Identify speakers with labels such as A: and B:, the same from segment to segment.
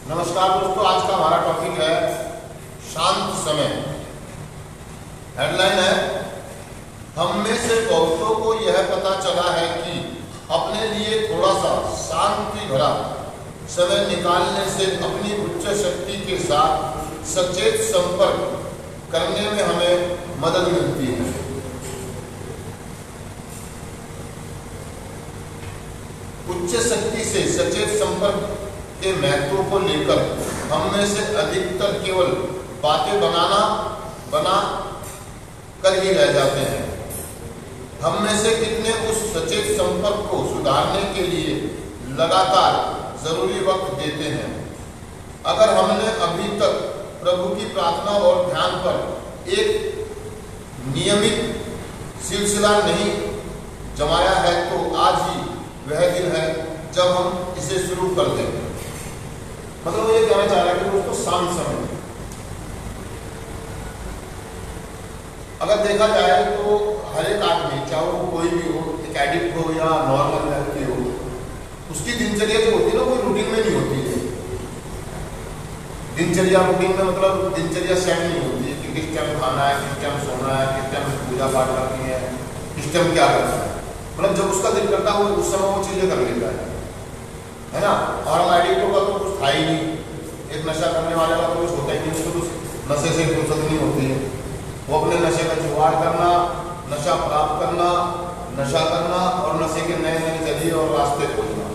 A: नमस्कार दोस्तों, आज का हमारा टॉपिक है शांत समय। हेडलाइन है, हम में से बहुतों को यह पता चला है कि अपने लिए थोड़ा सा शांति भरा समय निकालने से अपनी उच्च शक्ति के साथ सचेत संपर्क करने में हमें मदद मिलती है। उच्च शक्ति से सचेत संपर्क के महत्व को लेकर हम में से अधिकतर केवल बातें बना कर ही रह जाते हैं। हम में से कितने उस सचेत संपर्क को सुधारने के लिए लगातार जरूरी वक्त देते हैं। अगर हमने अभी तक प्रभु की प्रार्थना और ध्यान पर एक नियमित सिलसिला नहीं जमाया है तो आज ही वह दिन है जब हम इसे शुरू कर देंगे। मतलब वो ये कहना चाह रहा है कि दोस्तों शांत समय, अगर देखा जाए तो हर एक आदमी, चाहे वो कोई भी हो, एक एडिक्ट हो या नॉर्मल व्यक्ति हो, उसकी दिनचर्या जो होती है ना, कोई रूटीन में नहीं होती है। दिनचर्या रूटीन में मतलब दिनचर्या सेट नहीं होती है कि किस टाइम खाना है, किस टाइम सोना है, किस टाइम पूजा पाठ करनी है, किस टाइम क्या करना है। मतलब जब उसका दिल करता है वो उस समय वो चीजें कर लेता है ना। और हम एडिक्ट होगा तो कुछ था ही नहीं। एक नशा करने वाले का तो कुछ होता ही नहीं, उसको तो नशे से फुर्सत नहीं होती है। वो अपने नशे का जुगाड़ करना, नशा प्राप्त करना, नशा करना और नशे के नए नए जरिए और रास्ते खोजना।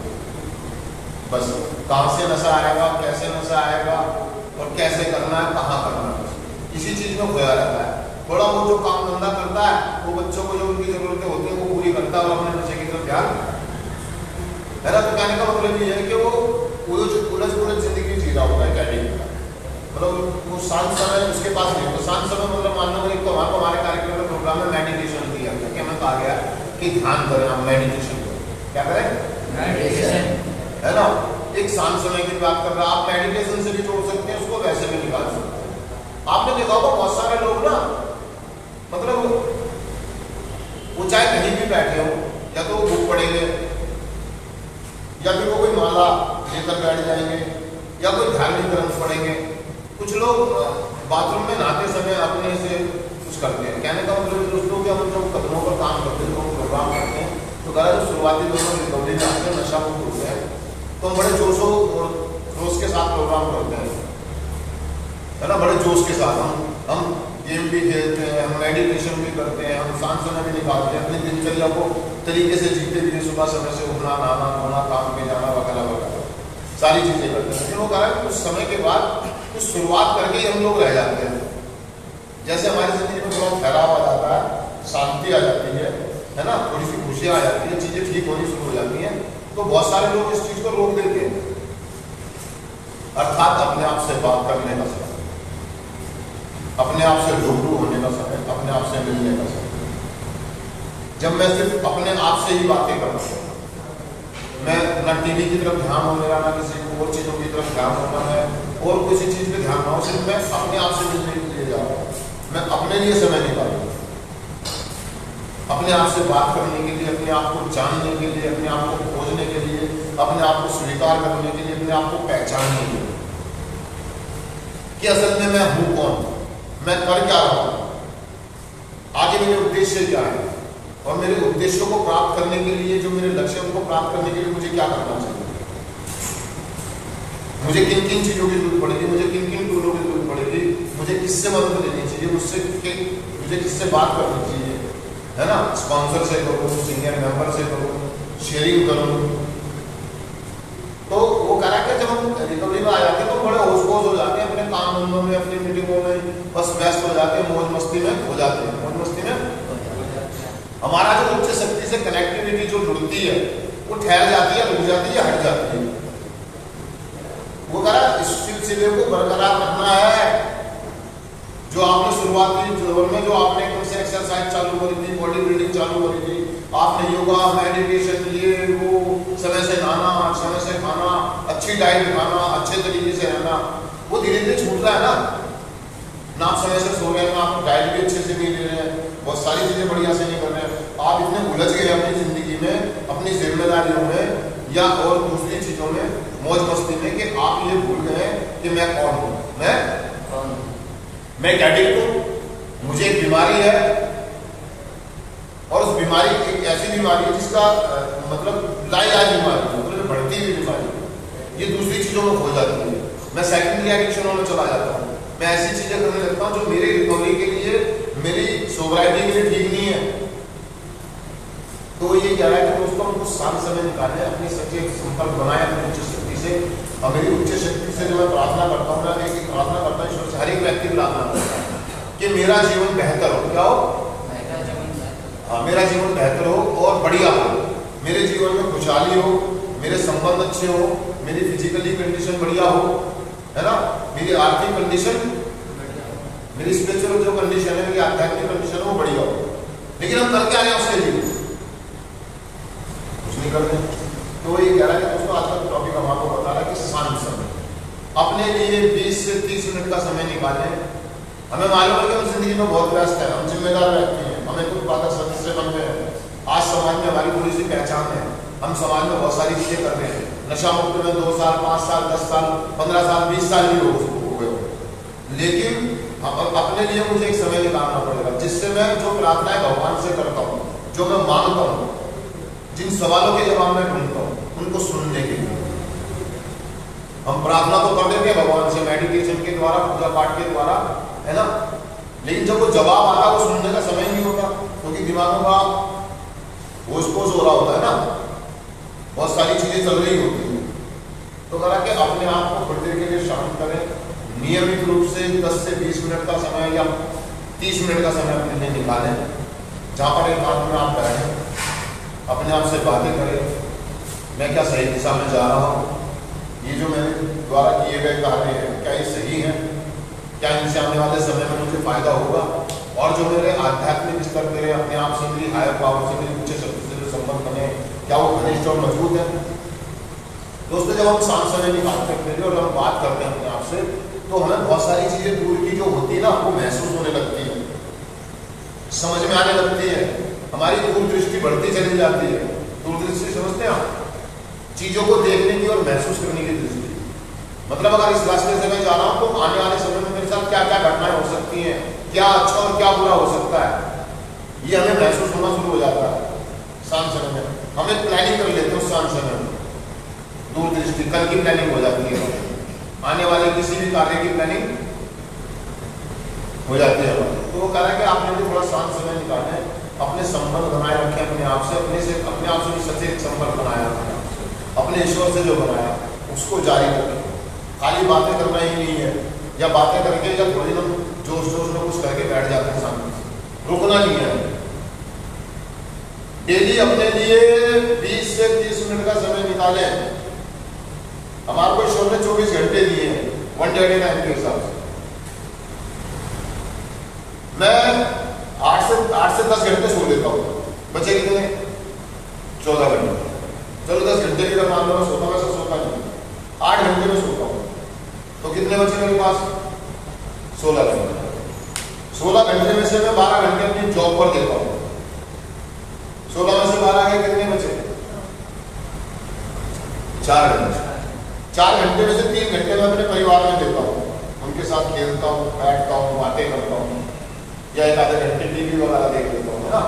A: बस कहाँ से नशा आएगा, कैसे नशा आएगा और कैसे करना है, कहाँ करना है, बस इसी चीज में खोया रहता है। थोड़ा वो जो काम धंधा करता है, वो बच्चों को जो उनकी जरूरतें होती है वो पूरी करता है और अपने नशे की तरफ ध्यान है ना। तो कहने का मतलब ये है कि वो उलझ जिंदगी जी रहा होता है कैटेगरी का। मतलब वो शांत समय उसके पास नहीं होता। शांत समय मतलब मान लो एक तो हमारे कार्यक्रम में प्रोग्राम में मेडिटेशन किया गया, क्या मैं कहा गया कि ध्यान करें, हम मेडिटेशन करें। क्या करें? मेडिटेशन, है ना। एक शांत समय की बात कर रहा है, आप मेडिटेशन से भी जोड़ सकते हैं उसको, वैसे भी निकाल सकते हैं। आपने देखा होगा बहुत सारे लोग ना, मतलब वो चाहे कहीं भी बैठे हो, या तो वो बुक पढ़ेंगे या फिर वो कोई माला लेकर बैठ जाएंगे या कोई धार्मिक ग्रंथ पढ़ेंगे। कुछ लोग बाथरूम में नहाते समय अपने से कुछ करते हैं। कहने का मतलब दोस्तों कि हम जब कदमों पर काम करते हैं, तो प्रोग्राम करते हैं, तो कह जो शुरुआती दोनों रिकवरी में आते हैं, नशा मुक्त होते हैं, तो हम बड़े जोश के साथ प्रोग्राम करते हैं, है ना। बड़े जोश के साथ हम गेम भी खेलते हैं, हम मेडिटेशन भी करते हैं, हम शांत समय भी निकालते हैं, अपनी दिनचर्या को तरीके से जीते भी, सुबह समय से उठना, नहाना धोना, काम पे जाना वगैरह वगैरह सारी चीजें करते हैं। लेकिन वो कहा कुछ समय के बाद कुछ शुरुआत करके ही हम लोग रह जाते हैं। जैसे हमारी जिंदगी में थोड़ा ठहराव आ जाता है, शांति आ जाती है ना, थोड़ी सी खुशियाँ आ जाती है, चीजें ठीक होनी शुरू हो जाती हैं, तो बहुत सारे लोग इस चीज को रोक देते हैं। अर्थात अपने आप से बात करने का समय, अपने आप से रूबरू होने का समय, अपने आप से मिलने का समय। जब मैं सिर्फ अपने आप से ही बातें करता हूँ, मैं ना टीवी की तरफ ध्यान हो मेरा, ना किसी और चीजों की तरफ ध्यान होना है और किसी चीज पे ध्यान ना हो, सिर्फ मैं अपने आप से मिलने के लिए जा रहा हूँ। मैं अपने लिए समय निकालूँ, अपने आप से बात करने के लिए, अपने आप को जानने के लिए, अपने आप को खोजने के लिए, अपने आप को स्वीकार करने के लिए, अपने आप को पहचानने के लिए कि असल में मैं हूँ कौन, मैं कर क्या रहा हूँ, आगे मेरे उद्देश्य क्या है और मेरे उद्देश्यों को प्राप्त करने के लिए, जो मेरे लक्ष्य उनको प्राप्त करने के लिए मुझे क्या करना चाहिए, मुझे किन किन चीजों की जरूरत पड़ेगी, मुझे किन किन टूलों की जरूरत पड़ेगी, मुझे किससे मदद लेनी चाहिए, मुझे किससे बात करनी चाहिए, है ना। स्पॉन्सर से करूँ, सीनियर मेंबर से करूँ, शेयरिंग करूँ। तो वो करा के जब हम रिकवरी में आ जाते हैं तो बड़े होश पोश हो जाते हैं, अपने काम धंधों में, अपनी मीटिंगों में बस व्यस्त हो जाते हैं, मौज मस्ती में हो जाते हैं, मौज मस्ती में। हमारा जो उच्च शक्ति से कनेक्टिविटी जो जुड़ती है वो ठहर जाती है, रुक जाती है, हट जाती है। वो करा इस सिलसिले को बरकरार रखना है। जो आपने शुरुआती दौर में जो आपने एकदम से एक्सरसाइज चालू करी थी, बॉडी बिल्डिंग चालू करी थी, आपने योगा, मेडिटेशन, ये वो, समय से नहाना, समय से खाना, अच्छी डाइट खाना, अच्छे तरीके से रहना, वो धीरे धीरे छूट रहा है ना। आप समय से सो रहे हैं, आप डाइट भी अच्छे से नहीं ले रहे हैं, बहुत सारी चीजें बढ़िया से नहीं कर रहे हैं, आप इतने उलझ गए अपनी जिंदगी में, अपनी जिम्मेदारियों में, या और दूसरी चीजों में मौज मस्ती में कि आप ये भूल गए कि मैं कौन हूं, मैं एक एडिक्ट हूं, मुझे एक बीमारी है और उस बीमारी एक ऐसी बीमारी है जिसका मतलब लाइलाज बीमारी है, मतलब बढ़ती हुई बीमारी है, ये दूसरी चीजों में खो जाती है। मैं सेकेंडरी एडिक्शनों में चला जाता हूँ, मैं ऐसी चीजें करने लगता हूँ जो मेरी रिकवरी के लिए, मेरी सोब्राइटी के लिए ठीक नहीं है। तो ये कह रहा है कि दोस्तों हम कुछ शांत समय निकालें, अपनी सच्चे संपर्क बनाए अपनी उच्च शक्ति से। और मेरी उच्च शक्ति से जो मैं प्रार्थना करता हूँ, मैं एक प्रार्थना करता हूँ ईश्वर से, हर एक व्यक्ति की प्रार्थना करता है कि मेरा जीवन बेहतर हो। क्या हो? हाँ, मेरा जीवन बेहतर हो और बढ़िया हो, मेरे जीवन में खुशहाली हो, मेरे संबंध अच्छे हो, मेरी फिजिकली कंडीशन बढ़िया हो, है ना, मेरी आर्थिक कंडीशन, मेरी स्पिरिचुअल जो कंडीशन है, मेरी आध्यात्मिक कंडीशन वो बढ़िया हो। लेकिन हम कर क्या रहे हैं उसके लिए? कुछ नहीं कर रहे। तो ये कह रहा है दोस्तों, आज का टॉपिक हम आपको बता रहा है कि शांत समय, अपने लिए 20 से 30 मिनट का समय निकालें। हमें मालूम है कि हम जिंदगी में बहुत व्यस्त है, हम जिम्मेदार व्यक्ति हैं, हमें कुछ उत्पादक सदस्य बन गए हैं। आज समाज में हमारी थोड़ी सी पहचान है, हम समाज में बहुत सारी चीजें कर रहे हैं। नशा मुक्त में 2 साल, 5 साल, 10 साल, 15 साल, 20 साल भी हो गए हो, लेकिन अपने लिए मुझे एक समय निकालना पड़ेगा जिससे मैं जो प्रार्थनाएं भगवान से करता हूँ, जो मैं मांगता हूँ, जिन सवालों के जवाब मैं ढूंढता हूँ, उनको सुनने के लिए। हम प्रार्थना तो कर देते हैं भगवान से मेडिटेशन के द्वारा, पूजा पाठ के द्वारा, है ना, लेकिन जब वो जवाब आता है वो सुनने का समय नहीं होता, क्योंकि दिमागों का होश-पोश हो रहा होता है ना, बहुत सारी चीजें चल रही होती है। तो कहा कि अपने आप को थोड़ी देर के लिए शांत करें, नियमित रूप से 10 से 20 मिनट का समय या 30 मिनट का समय अपने लिए निकालें, जहाँ पर एक बात में आप बैठें, अपने आप से बातें करें, मैं क्या सही दिशा में जा रहा हूँ, ये जो मेरे द्वारा किए गए कार्य हैं क्या ये सही है, क्या इनसे आने वाले समय में मुझे फायदा होगा, और जो मेरे आध्यात्मिक स्तर पर अपने आप से, मेरी हायर पावर से, मेरी उच्च शक्ति से जो संबंध बने, क्या वो घनिष्ठ और मजबूत है। दोस्तों, जब हम शांत समय निकालते हैं और हम बात करते हैं अपने आप से, तो हमें बहुत सारी चीजें दूर की जो होती है ना, वो महसूस होने लगती है, समझ में आने लगती है, हमारी दूरदृष्टि बढ़ती चली जाती है। दूरदृष्टि समझते हैं आप? चीजों को देखने की और महसूस करने की दृष्टि। मतलब अगर इस रास्ते से मैं जा रहा हूँ तो आने वाले समय में मेरे साथ क्या क्या घटनाएं हो सकती हैं, क्या अच्छा और क्या बुरा हो सकता है, ये हमें महसूस होना शुरू हो जाता है शांत समय में। हम एक प्लानिंग कर लेते हैं उस शांत समय में, दूरदृष्टि, कल की प्लानिंग हो जाती है, आने वाले किसी भी कार्य की प्लानिंग हो जाती है। तो वो कह रहा है कि आपने भी थोड़ा शांत समय निकालना है, अपने संबंध बनाए रखें अपने आप से, अपने आप से भी सचेत संपर्क बनाया अपने आप से, अपने ईश्वर से जो बनाया उसको जारी रखें। खाली बातें करना ही नहीं है, या बातें करके या थोड़ी हम जोश में कुछ करके बैठ जाते हैं सामने से, रुकना नहीं है। डेली अपने लिए 20 से 30 मिनट का समय निकालें। हमारे को ईश्वर ने 24 घंटे दिए हैं, 139 के हिसाब से। मैं 8 से 10 घंटे सो लेता हूँ, बचे कितने? 14 घंटे। चलो 10 घंटे की मान लो मैं सोता, वैसे सोता नहीं, 8 घंटे में सोता हूँ, तो कितने बचे मेरे पास? 16 घंटे। 16 घंटे में से मैं 12 घंटे अपनी जॉब पर देता हूँ। 16 में से 12 के कितने बचे? 4 घंटे। 4 घंटे में से 3 घंटे मैं अपने परिवार में देता हूँ, उनके साथ खेलता हूँ, बैठता हूँ, बातें करता हूँ, या एक आधे घंटे टीवी वगैरह देख लेता हूँ, है ना।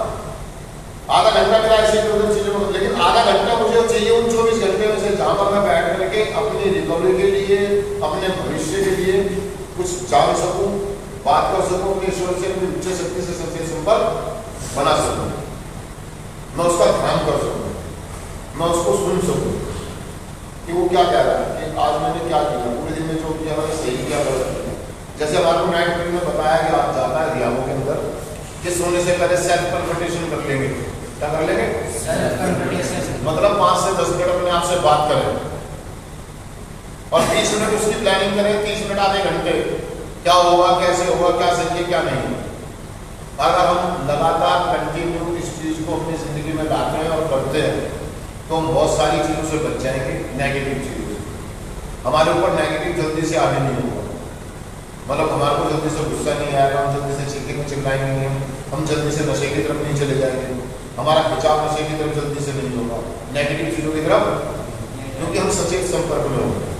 A: आधा घंटा मेरा ऐसे चीजों में, लेकिन आधा घंटा मुझे चाहिए उन 24 घंटे में से, जहां पर मैं बैठ करके अपनी रिकवरी के लिए, अपने भविष्य के लिए कुछ जान सकूं, बात कर सकूं, अपने ईश्वर से, अपनी उच्च शक्ति से सच्चे संपर्क बना सकूं, मैं उसका ध्यान कर सकूं, मैं उसको सुन सकूं कि वो क्या कह रहा है, कि आज मैंने क्या किया, पूरे दिन में जो किया मैंने सही क्या गलत किया। जैसे हमारे को नाइट मीटिंग में बताया कि आप जाता है रियामों के अंदर कि सोने से पहले सेल्फ कन्फर्टेशन कर लेंगे। क्या कर लेंगे? मतलब 5 से 10 मिनट अपने आप से बात करें और 30 मिनट उसकी प्लानिंग करें, 30 मिनट आधे घंटे क्या होगा, कैसे होगा, क्या सही है क्या नहीं। अगर हम लगातार कंटिन्यू इस चीज को अपनी जिंदगी में लाते हैं और करते हैं तो हम बहुत सारी चीजों से बच जाएंगे, नेगेटिव चीजों से। हमारे ऊपर नेगेटिव जल्दी से आने नहीं होगा, मतलब हमारे को जल्दी से गुस्सा नहीं आएगा, हम जल्दी से चीखेंगे चिल्लाएंगे नहीं, हम जल्दी से नशे की तरफ नहीं चले जाएंगे, हमारा खिंचाव नशे की तरफ जल्दी से नहीं होगा, नेगेटिव चीजों की तरफ से संपर्क में होते हैं,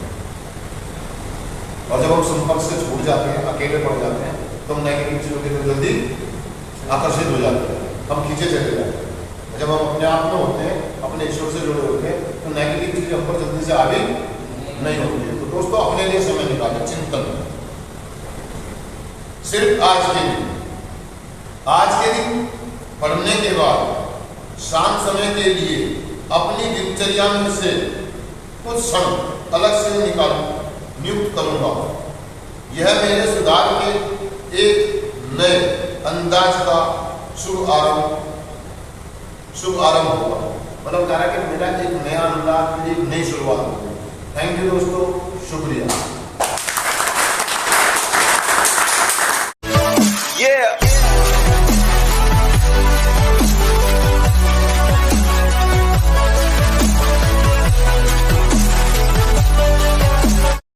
A: और जब हम संपर्क से छूट जाते हैं, अकेले पड़ जाते हैं, तो हम नेगेटिव चीजों की तरफ जल्दी आकर्षित हो जाते हैं, हम खींचे चले जाते हैं। जब हम अपने आप में होते हैं, अपने ईश्वर से जुड़े होते हैं, तो नेगेटिव चीजें हम पर जल्दी से आगे नहीं होती है। तो दोस्तों अपने लिए समय निकालें, चिंतन सिर्फ आज के दिन पढ़ने के बाद शांत समय के लिए अपनी दिनचर्या में से कुछ क्षण अलग से नियुक्त करूंगा। यह मेरे सुधार के एक नए अंदाज का शुभ आरंभ होगा। मतलब कह रहा है कि मेरा एक नया अंदाज, एक नई शुरुआत होगी। थैंक यू दोस्तों, शुक्रिया।